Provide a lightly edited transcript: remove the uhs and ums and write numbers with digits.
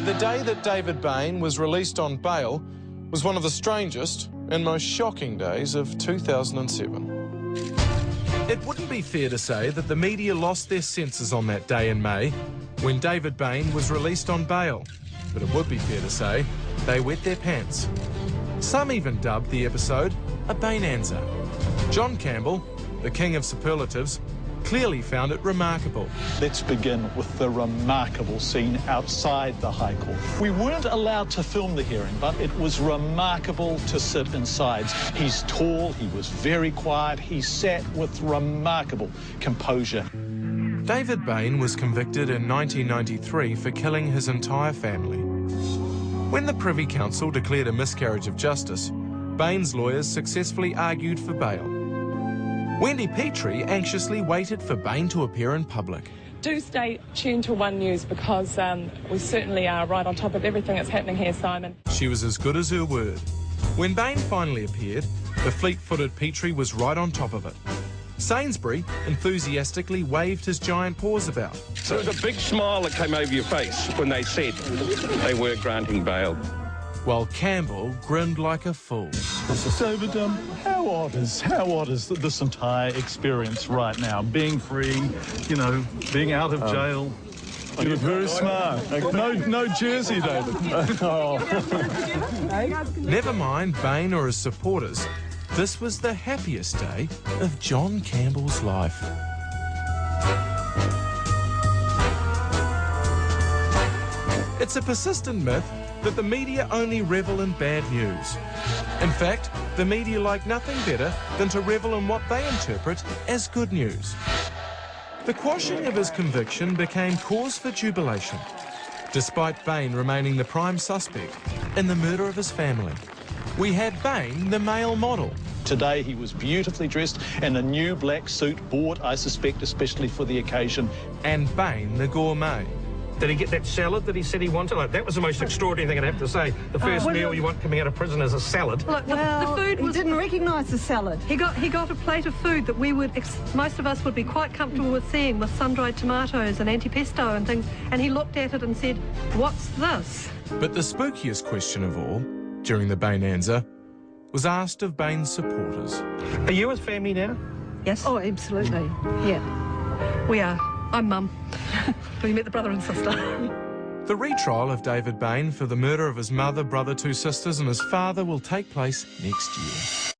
But the day that David Bain was released on bail was one of the strangest and most shocking days of 2007. It wouldn't be fair to say that the media lost their senses on that day in May when David Bain was released on bail. But it would be fair to say they wet their pants. Some even dubbed the episode a Bainanza. John Campbell, the king of superlatives, clearly found it remarkable. Let's begin with the remarkable scene outside the High Court. We weren't allowed to film the hearing, but it was remarkable to sit inside. He's tall, he was very quiet, he sat with remarkable composure. David Bain was convicted in 1993 for killing his entire family. When the Privy Council declared a miscarriage of justice, Bain's lawyers successfully argued for bail. Wendy Petrie anxiously waited for Bain to appear in public. Do stay tuned to One News because we certainly are right on top of everything that's happening here, Simon. She was as good as her word. When Bain finally appeared, the fleet-footed Petrie was right on top of it. Sainsbury enthusiastically waved his giant paws about. So there was a big smile that came over your face when they said they were granting bail. While Campbell grinned like a fool. David, how odd is this entire experience right now? Being free, you know, being out of jail. You're very smart. No jersey, David. Never mind Bain or his supporters. This was the happiest day of John Campbell's life. It's a persistent myth that the media only revel in bad news. In fact, the media like nothing better than to revel in what they interpret as good news. The quashing of his conviction became cause for jubilation, despite Bain remaining the prime suspect in the murder of his family. We had Bain, the male model. Today he was beautifully dressed in a new black suit, bought, I suspect, especially for the occasion. And Bain, the gourmet. Did he get that salad that he said he wanted? Like, that was the most extraordinary thing, I'd have to say. The first meal you want coming out of prison is a salad. Look, the food was... He didn't recognise the salad. He got a plate of food that we would... most of us would be quite comfortable with seeing, with sun-dried tomatoes and antipesto and things, and he looked at it and said, "What's this?" But the spookiest question of all, during the Bainanza, was asked of Bain's supporters. Are you his family now? Yes. Oh, absolutely. Yeah. We are. I'm mum. We met the brother and sister. The retrial of David Bain for the murder of his mother, brother, two sisters and his father will take place next year.